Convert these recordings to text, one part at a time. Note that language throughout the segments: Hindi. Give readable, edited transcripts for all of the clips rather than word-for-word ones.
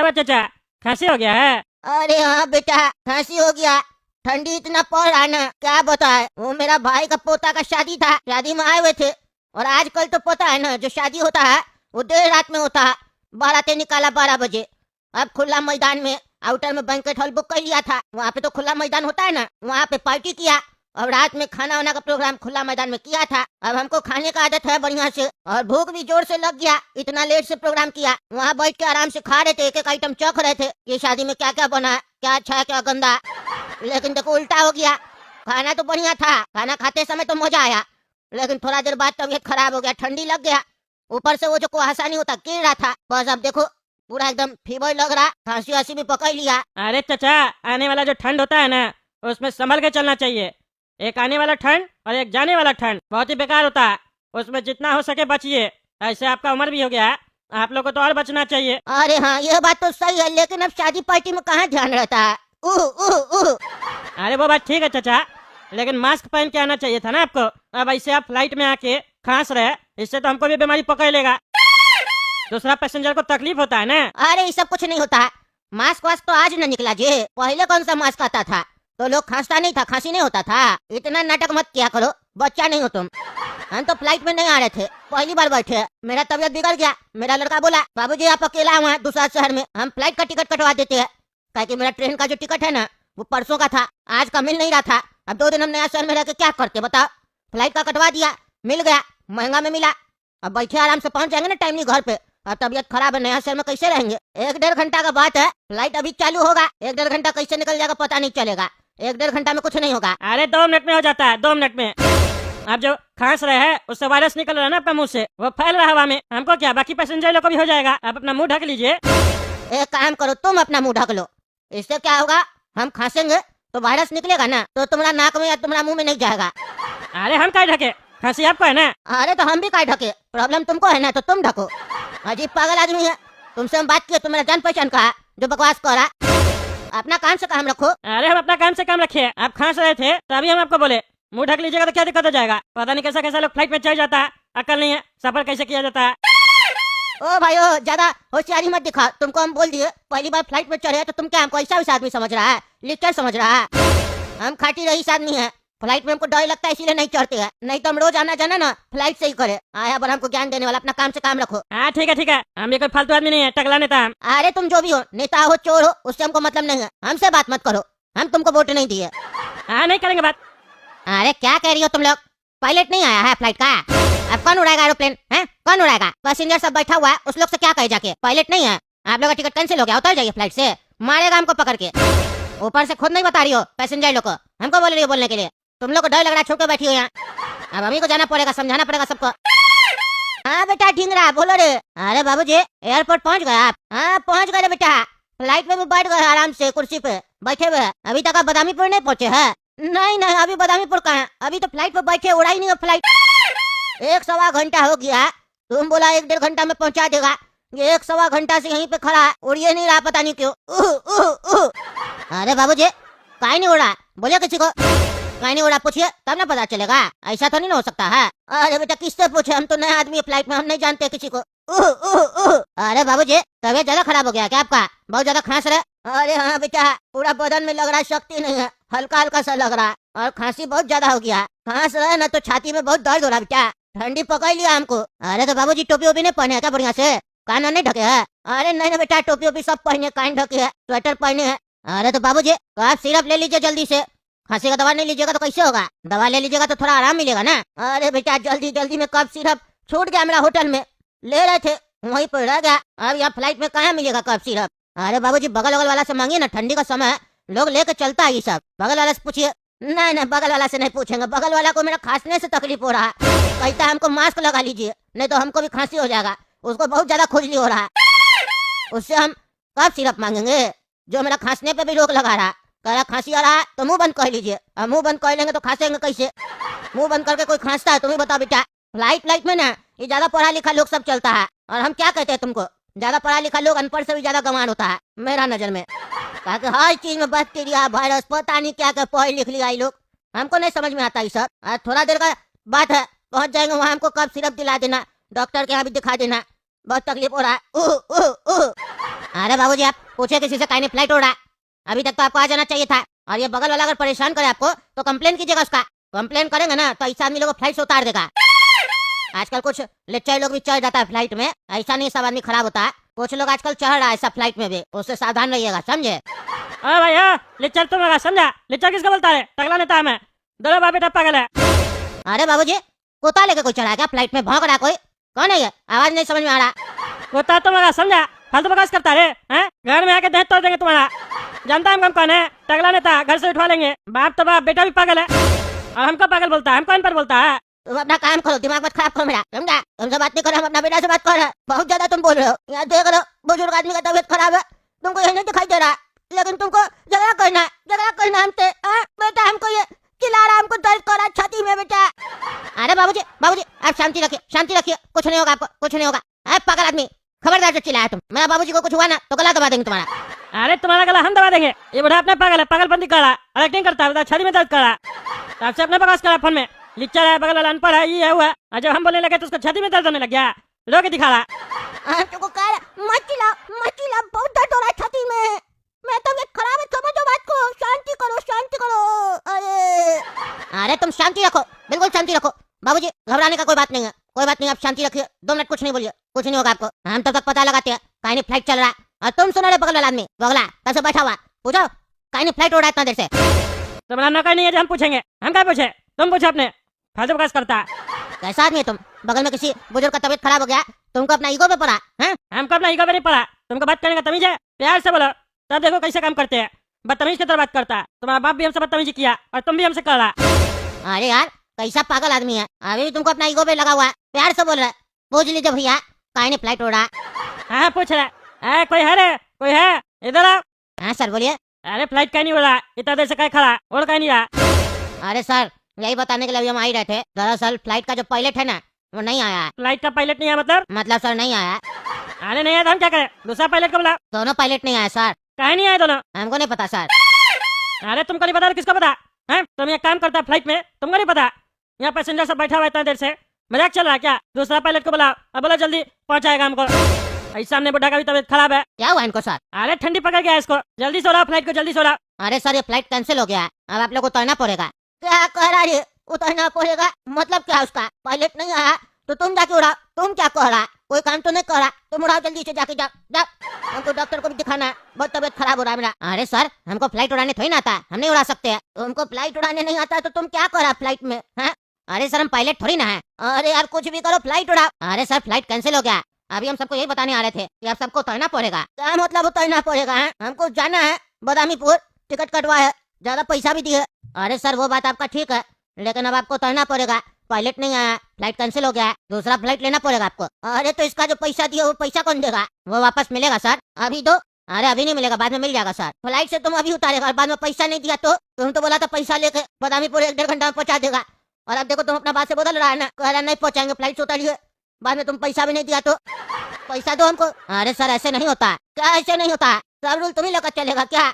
हुआ चाचा, खांसी हो गया है? अरे हाँ बेटा, खांसी हो गया। ठंडी इतना पड़ रहा ना, क्या बताए। वो मेरा भाई का पोता का शादी था, शादी में आए हुए थे। और आजकल तो पता है ना, जो शादी होता है वो देर रात में होता है। बारातें निकाला 12 बजे। अब खुला मैदान में, आउटर में बैंकेट हॉल बुक कर लिया था। वहाँ पे तो खुला मैदान होता है ना, वहाँ पे पार्टी किया। और रात में खाना वाना का प्रोग्राम खुला मैदान में किया था। अब हमको खाने का आदत है बढ़िया से, और भूख भी जोर से लग गया। इतना लेट से प्रोग्राम किया, वहाँ बैठ के आराम से खा रहे थे, एक एक आइटम चख रहे थे ये शादी में क्या क्या बना है, क्या अच्छा है क्या गंदा। लेकिन देखो उल्टा हो गया। खाना तो बढ़िया था, खाना खाते समय तो मजा आया, लेकिन थोड़ा देर बाद तबीयत खराब हो गया, ठंडी लग गया। ऊपर से वो जो कुहासा नहीं होता गिर रहा था। बस अब देखो पूरा एकदम फीवर लग रहा, खांसी वासी भी पकड़ लिया। अरे चाचा, आने वाला जो ठंड होता है ना, उसमें संभल के चलना चाहिए। एक आने वाला ठंड और एक जाने वाला ठंड बहुत ही बेकार होता है। उसमें जितना हो सके बचिए। ऐसे आपका उम्र भी हो गया है, आप लोग को तो और बचना चाहिए। अरे हाँ, यह बात तो सही है, लेकिन अब शादी पार्टी में कहाँ ध्यान रहता है। अरे वो बात ठीक है चाचा, लेकिन मास्क पहन के आना चाहिए था ना आपको। अब ऐसे आप फ्लाइट में आके खांस रहे, इससे तो हमको भी बीमारी पकड़ लेगा। दूसरा पैसेंजर को तकलीफ होता है ना। अरे ये सब कुछ नहीं होता है। मास्क वास्क तो आज न निकला जी, पहले कौन सा मास्क आता था तो लोग खांसता नहीं था, खांसी नहीं होता था। इतना नाटक मत किया करो, बच्चा नहीं हो तुम। हम तो फ्लाइट में नहीं आ रहे थे, पहली बार बैठे, मेरा तबीयत बिगड़ गया। मेरा लड़का बोला बाबूजी आप अकेला हुआ दूसरा शहर में, हम फ्लाइट का टिकट कटवा देते हैं। ताकि मेरा ट्रेन का जो टिकट है ना वो परसों का था, आज का मिल नहीं रहा था। अब 2 दिन हम नया शहर में रह के क्या करते बताओ। फ्लाइट का कटवा दिया, मिल गया, महंगा में मिला। अब बैठे आराम से पहुंच जाएंगे ना टाइमली घर पे। अब तबीयत खराब है, नया शहर में कैसे रहेंगे। 1-1.5 घंटा का बात है, फ्लाइट अभी चालू होगा। 1-1.5 घंटा कैसे निकल जाएगा पता नहीं चलेगा। 1-1.5 घंटा में कुछ नहीं होगा। अरे 2 मिनट में हो जाता है, 2 मिनट में। आप जो खांस रहे हैं उससे वायरस निकल रहा है ना आपका मुंह से, वो फैल रहा है हवा में। हमको क्या, बाकी पैसेंजर लोग को भी हो जाएगा। आप अपना मुंह ढक लीजिए। एक काम करो, तुम अपना मुंह ढक लो। इससे क्या होगा, हम खांसेंगे तो वायरस निकलेगा ना, तो तुम्हारा नाक में या तुम्हारा मुंह में नहीं जाएगा। अरे हम क्या ढके, खांसी आपको है ना। अरे तो हम भी काय ढके, प्रॉब्लम तुमको है ना तो तुम ढको। अजीब पागल आदमी है, तुमसे हम बात किए तो मेरा जान पहचान का है जो बकवास कर रहा। अपना काम से काम रखो। अरे हम अपना काम से काम रखिए। आप खांस रहे थे तभी हम आपको बोले मुंह ढक लीजिएगा, तो क्या दिक्कत हो जाएगा। पता नहीं कैसा कैसा लोग फ्लाइट में चढ़ जाता है, अकल नहीं है सफर कैसे किया जाता है। ओ भाई ओ, ज्यादा होशियारी मत दिखा। तुमको हम बोल दिए पहली बार फ्लाइट में चढ़े तो तुम क्या हमको ऐसा वैसा आदमी समझ रहा है, लिक्चर समझ रहा है। हम खाटी रईस आदमी है, फ्लाइट में हमको डर लगता है इसीलिए नहीं चढ़ते हैं, नहीं तो हम रोज आना जाना ना फ्लाइट से ही करे। आया पर हमको ज्ञान देने वाला, अपना काम से काम रखो। हाँ ठीक है ठीक है, हम ये कोई फालतू आदमी नहीं है, टकला नेता हम। अरे तुम जो भी हो, नेता हो चोर हो, उससे हमको मतलब नहीं है। हमसे बात मत करो, हम तुमको वोट नहीं दिए। हाँ नहीं करेंगे बात। अरे क्या कह रही हो तुम लोग, पायलट नहीं आया है फ्लाइट का। अब कौन उड़ाएगा एरोप्लेन है, कौन उड़ाएगा। पैसेंजर सब बैठा हुआ है, उस लोग से क्या कहे जाके पायलट नहीं है। आप लोग का टिकट कैंसिल हो गया, उतर जाइए फ्लाइट से, मारेगा हमको पकड़ के। ऊपर से खुद नहीं बता रही हो पैसेंजर लोग को, हमको बोल रही हो बोलने के लिए। तुम लोग को डर लग रहा है, छोड़ के बैठी हो यहाँ। अब हमी को जाना पड़ेगा, समझाना पड़ेगा सबको। हाँ बेटा ढींगरा बोलो रे। अरे बाबूजी एयरपोर्ट पहुँच गए आप। हाँ पहुँच गए बेटा, फ्लाइट में भी बैठ गए आराम से कुर्सी पे बैठे हुए। अभी तक आप बदामीपुर नहीं पहुँचे है। नहीं नहीं, अभी बदामीपुर कहाँ है, अभी तो फ्लाइट पे बैठे, उड़ा ही नहीं है फ्लाइट। 1-1.25 घंटा हो गया, तुम बोला 1-1.5 घंटा में पहुँचा देगा। ये 1-1.25 घंटा से यहीं पे खड़ा है, उड़िए नहीं रहा, पता नहीं क्यों। अरे बाबूजी काहे नहीं उड़ा, बोलिए किसी को काहे नहीं उड़ा, पूछिए तब ना पता चलेगा। ऐसा तो नहीं हो सकता है। अरे बेटा किससे पूछे, हम तो नए आदमी है फ्लाइट में, हम नहीं जानते किसी को। अरे बाबूजी तबीयत ज्यादा खराब हो गया क्या आपका, बहुत ज्यादा खांस रहे। अरे हाँ बेटा, पूरा बदन में लग रहा है शक्ति नहीं है, हल्का हल्का सा लग रहा है, और खांसी बहुत ज्यादा हो गया। खांस रहे ना तो छाती में बहुत दर्द हो रहा बेटा, ठंडी पकड़ लिया हमको। अरे तो बाबूजी टोपी वोपी नहीं पहने है क्या बढ़िया से, कान नहीं ढके है। अरे नहीं ना बेटा, टोपी वोपी सब पहने, कान ढके है, स्वेटर पहने है। अरे तो बाबूजी आप सिरप ले लीजिए जल्दी से, खांसी का दवा नहीं लीजिएगा तो कैसे होगा, दवा ले लीजिएगा तो थोड़ा आराम मिलेगा ना। अरे बेटा जल्दी जल्दी में कफ सिरप छूट गया मेरा, होटल में ले रहे थे वहीं पर रह गया, अब यहाँ फ्लाइट में कहाँ मिलेगा कफ सिरप। अरे बाबूजी बगल वाला से मांगिए ना, ठंडी का समय लोग लेके चलता है ये सब, बगल वाला से पूछिए। नहीं नहीं बगल वाला से नहीं पूछेंगे, बगल वाला को मेरा खांसने से तकलीफ हो रहा है, कहता है हमको मास्क लगा लीजिए नहीं तो हमको भी खांसी हो जाएगा। उसको बहुत ज्यादा खुजली हो रहा है, उससे हम कफ सिरप मांगेंगे जो मेरा खांसने पे भी रोक लगा रहा है। कह रहा खांसी आ रहा है तो मुंह बंद कर लीजिए, अब मुंह बंद कर लेंगे तो खांसेंगे कैसे, मुंह बंद करके कोई खांसता है, तुम्हें बताओ बेटा। फ्लाइट में ना ये ज्यादा पढ़ा लिखा लोग सब चलता है, और हम क्या कहते हैं तुमको, ज्यादा पढ़ा लिखा लोग अनपढ़ से भी ज्यादा गंवार होता है मेरा नजर में। ताकि हर चीज में बैक्टीरिया वायरस पता नहीं क्या क्या पढ़ लिख लिया ये लोग, हमको नहीं समझ में आता ये सब। आज थोड़ा देर का बात है, पहुंच जाएंगे वहाँ, हमको कब सिरप दिला देना, डॉक्टर के यहाँ भी दिखा देना, बहुत तकलीफ हो रहा है। अरे बाबूजी आप पूछे किसी से काहे फ्लाइट उड़ा, अभी तक तो आपको आ जाना चाहिए था। और ये बगल वाला अगर परेशान करे आपको तो कंप्लेन कीजिएगा उसका। कंप्लेन करेंगे ना तो ऐसा आदमी लोग फ्लाइट से उतार देगा। आजकल कुछ लिच्चा लोग भी चढ़ जाता है फ्लाइट में, ऐसा नहीं सब आदमी खराब होता है। कुछ लोग आजकल चढ़ रहा है ऐसा फ्लाइट में भी, उससे सावधान रहिएगा, समझे। अरे भाई हाँ, लिच्चर तुम होगा समझा। लिच्चर किसको बोलता है? टकला नेता है मैं। दोनों बाप बेटा पागल है। अरे बाबूजी कुत्ता लेके कोई चढ़ा क्या फ्लाइट में? भौंक रहा कोई? कौन है ये? आवाज नहीं समझ में आ रहा। कुत्ता तुम होगा समझा। फालतू बकवास करता है हैं? घर में आके देह तोड़ देंगे तुम्हारा। जानता है हम कौन है? टकला नेता, घर से उठवा लेंगे। बाप तो बाप, बेटा भी पागल है और हमको पागल बोलता है। हम कौन पर बोलता है? तुम अपना काम करो, दिमाग मत खराब करो मेरा, समझा। तुमसे बात नहीं कर रहे, हम अपना बेटा से बात कर रहे हैं। बहुत ज्यादा तुम बोल रहे हो। यहाँ देख रहे हो बुजुर्ग आदमी का तबीयत खराब है, तुमको यही नहीं दिखाई दे रहा, लेकिन तुमको झगड़ा करना है हमसे। बेटा हमको ये चिल्ला रहा, हमको दर्द कर रहा छाती में बेटा। अरे बाबूजी आप शांति रखिए, कुछ नहीं होगा आपको, कुछ नहीं होगा। पागल आदमी, खबरदार से चिल्लाया तुम। मेरा बाबूजी को कुछ हुआ ना तो गला दबा देंगे तुम्हारा। अरे तुम्हारा गला हम दबा देंगे। ये बुढ़ा अपने पागल है, पागलपंती कर रहा है और एक्टिंग करता है, छाती में दर्द कर रहा है। आपसे अपने बकवास करा फोन में। लिच्चर है, बगल वाला अनपढ़ है, ये है हुआ। और जब हम बोलने लगे तो उसको छाती में दर्द होने लग गया, रो के दिखा रहा। तुमको कह रहा मत चिल्ला, बहुत दर्द हो रहा है छाती में। मैं तबीयत खराब है, समझो बात को। शांति करो। अरे तुम शांति रखो, बिल्कुल शांति रखो। बाबूजी घबराने का कोई बात नहीं है, आप शांति रखिए। 2 मिनट कुछ नहीं बोलिए, कुछ नहीं होगा आपको। हम तब तक पता लगाते हैं कहीं फ्लाइट चल रहा है। और तुम सुनो रे बगल वाला आदमी, बगला कैसे बैठा हुआ, पूछो कहीं फ्लाइट उड़ रहा है इतना देर से। तुम्हारा नौकर नहीं है जो हम पूछेंगे। हम क्या पूछे? तुम पूछो अपने। फालतू बकवास करता है। कैसा आदमी है तुम? बगल में किसी बुजुर्ग का तबीयत खराब हो गया, तुमको अपना ईगो पे पड़ा है? हमको अपना ईगो पे नहीं पड़ा। तुमको बात करने का तमीज है? प्यार से बोलो, तब देखो कैसे काम करते हैं। बदतमीज की तरह बात करता है। तुम्हारा बाप भी हमसे बदतमीजी किया और तुम भी हमसे कर रहा। अरे यार कैसा पागल आदमी है, अभी भी तुमको अपना ईगो पे लगा हुआ है। प्यार से बोल रहा है, पूछ लीजिए भैया कहीं फ्लाइट उड़ा। हाँ पूछ रहा। कोई है रे? कोई है? इधर आओ। हाँ सर बोलिए। अरे फ्लाइट कहीं नहीं उड़ा, इतना देर से कहीं खड़ा और कहीं नहीं रहा। अरे सर यही बताने के लिए अभी हम आ ही रहे थे। दरअसल फ्लाइट का जो पायलट है ना वो नहीं आया। फ्लाइट का पायलट नहीं आया मतलब सर नहीं आया। अरे नहीं आया तो हम क्या करें? दूसरा पायलट को बुला। दोनों पायलट नहीं आया सर। कहीं नहीं आए दोनों? हमको नहीं पता सर। अरे तुमको नहीं पता तो किसको पता है? तुम ये काम करता है फ्लाइट में, तुमको नहीं पता? यहाँ पैसेंजर सब बैठा हुआ है इतना देर से, मजाक चल रहा है क्या? दूसरा पायलट को बुलाओ और बोलो जल्दी पहुंचाएगा हमको। ऐसा हमने बुढ़ा का भी तबीयत खराब है। क्या हुआ इनको सर? अरे ठंडी पकड़ गया इसको, जल्दी सो रहा फ्लाइट को, जल्दी सो रहा। अरे सर ये फ्लाइट कैंसिल हो गया है, अब आप लोग को उतरना पड़ेगा। क्या कह रहा है? उतरना पड़ेगा मतलब क्या? उसका पायलट नहीं आया तो तुम जाके उड़ाओ। तुम क्या कह रहा? कोई काम तो नहीं कर रहा, तुम उड़ाओ जल्दी से, जाके जाओ। हमको डॉक्टर को भी दिखाना है, बहुत तबीयत खराब हो रहा है मेरा। अरे सर हमको फ्लाइट उड़ाने थोड़ी ना आता है, हम नहीं उड़ा सकते हैं। तुमको फ्लाइट उड़ाने नहीं आता तो तुम क्या कर रहा फ्लाइट में है? अरे सर हम पायलट थोड़ी ना है। अरे यार कुछ भी करो, फ्लाइट उड़ाओ। अरे सर फ्लाइट कैंसिल हो गया, अभी हम सबको यही बताने आ रहे थे कि आप सबको उतरना पड़ेगा। क्या मतलब उतरना पड़ेगा है? हमको जाना है बदामीपुर, टिकट कटवा है, ज्यादा पैसा भी दिए। अरे सर वो बात आपका ठीक है, लेकिन अब आपको उतरना पड़ेगा। पायलट नहीं आया, फ्लाइट कैंसिल हो गया है, दूसरा फ्लाइट लेना पड़ेगा आपको। अरे तो इसका जो पैसा दिया वो पैसा कौन देगा? वो वापस मिलेगा सर, अभी दो। अरे अभी नहीं मिलेगा, बाद में मिल जाएगा सर। फ्लाइट से तुम अभी उतारेगा और बाद में पैसा नहीं दिया तो? तुम तो बोला था पैसा लेके बदामीपुर 1-1.5 घंटा में पहुंचा देगा, और अब देखो तुम अपना बात से बदल रहा है ना, कह रहा नहीं पहुंचाएंगे, फ्लाइट से उतारिए, बाद में तुम पैसा भी नहीं दिया तो पैसा दो हमको। अरे सर ऐसे नहीं होता। क्या ऐसे नहीं होता? सब रूल तुम्ही लेकर चलेगा क्या?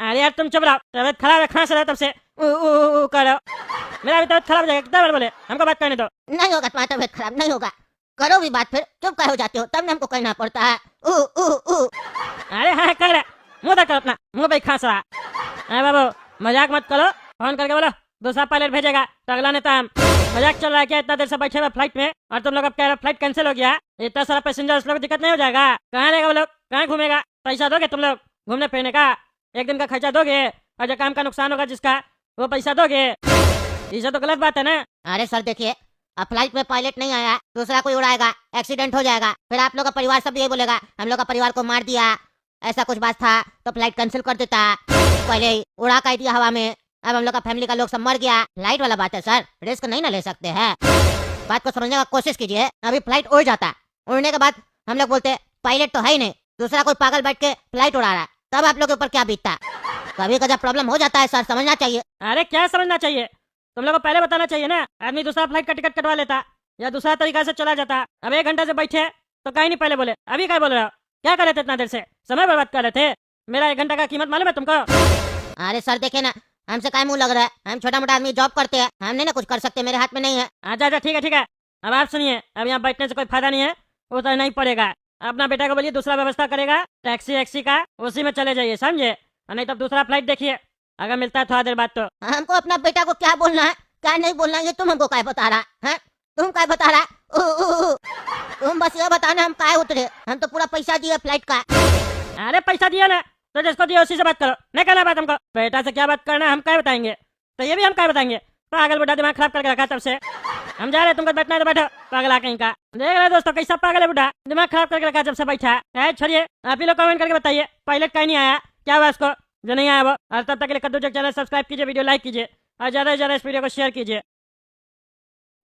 अरे यार तुम चुप रहो, तबीयत खराब है, खांस रहा है तब से करो। मेरा भी तबीयत खराब हो जाएगा, कितना बार बोले? हमको बात करने दो। नहीं होगा तुम्हारा तबीयत खराब, नहीं होगा। करो भी बात, फिर चुप क्या हो जाते हो? तब ने हमको कहना पड़ता है। अरे हाँ कर रहा, मुँह तक अपना, मुँह पे खांस रहा। अरे बाबू मजाक मत करो, फोन करके बोलो दूसरा पायलट भेजेगा तो अगला नेता हम। मजाक चल रहा है क्या? इतना देर से बैठे हुए फ्लाइट में और तुम लोग अब कह रहे फ्लाइट कैंसिल हो गया। इतना सारा पैसेंजर लोग दिक्कत नहीं हो जाएगा? कहाँ रहेगा वो लोग, कहाँ घूमेगा? पैसा दोगे तुम लोग घूमने फिरने का? एक दिन का खर्चा दोगे और जो काम का नुकसान होगा जिसका वो पैसा दोगे? ये तो गलत बात है ना। अरे सर देखिए, अब फ्लाइट में पायलट नहीं आया, दूसरा कोई उड़ाएगा, एक्सीडेंट हो जाएगा, फिर आप लोग का परिवार सब यही बोलेगा हम लोग का परिवार को मार दिया, ऐसा कुछ बात था तो फ्लाइट कैंसिल कर देता, पहले ही उड़ा कर दिया हवा में, अब हम लोग का फैमिली का लोग सब मर गया। फ्लाइट वाला बात है सर, रिस्क नहीं ना ले सकते हैं। बात को समझने का कोशिश कीजिए। अभी फ्लाइट उड़ जाता, उड़ने के बाद हम लोग बोलते पायलट तो है ही नहीं, दूसरा कोई पागल बैठ के फ्लाइट उड़ा रहा है, तब आप लोग के ऊपर क्या बीतता? कभी कभी प्रॉब्लम हो जाता है सर, समझना चाहिए। अरे क्या समझना चाहिए? तुम लोग को पहले बताना चाहिए ना। आदमी दूसरा फ्लाइट का टिकट कटवा लेता या दूसरा तरीका से चला जाता। अब 1 घंटे से बैठे तो कहीं नहीं पहले बोले, अभी क्या बोल रहे हो? क्या कर रहे थे इतना देर से? समय बर्बाद कर रहे थे। मेरा 1 घंटा का कीमत मालूम है तुमको? अरे सर देखे ना, हमसे काय मुंह लग रहा है? हम छोटा मोटा आदमी जॉब करते हैं, हम नहीं ना कुछ कर सकते, मेरे हाथ में नहीं है। अच्छा ठीक है। अब आप सुनिए, अब यहाँ बैठने से कोई फायदा नहीं है, उतरना ही पड़ेगा। अपना बेटा को बोलिए दूसरा व्यवस्था करेगा टैक्सी एक्सी का, उसी में चले जाइए, समझे? और नहीं तो दूसरा फ्लाइट देखिए, अगर मिलता है थोड़ा देर बाद तो। हमको अपना बेटा को क्या बोलना है क्या नहीं बोलना है, ये तुम हमको क्या बता रहा है? तुम क्या बता रहा है? तुम बस ये बताना हम क्या उतरे, हम तो पूरा पैसा दिए फ्लाइट का। अरे पैसा दिया ना, तो जिसको दिया उसी से बात करो, नहीं करना बात हमको। बेटा से क्या बात करना है हम क्या बताएंगे, तो ये भी हम क्या बताएंगे? पागल बुढ़ा दिमाग खराब करके रखा तब से। हम जा रहे, तुमको बैठना है तो बैठो, पागल आ कहीं का। देख रहे दोस्तों कैसा पागल है बुढ़ा, दिमाग खराब करके रखा जब से बैठा है। छोड़िए, आप ही लोग कमेंट करके बताइए पायलट कहीं नहीं आया, क्या हुआ उसको जो नहीं आया वो। और तब तक के लिए कद्दू चैनल सब्सक्राइब कीजिए, वीडियो लाइक कीजिए और ज्यादा से ज्यादा इस वीडियो को शेयर कीजिए।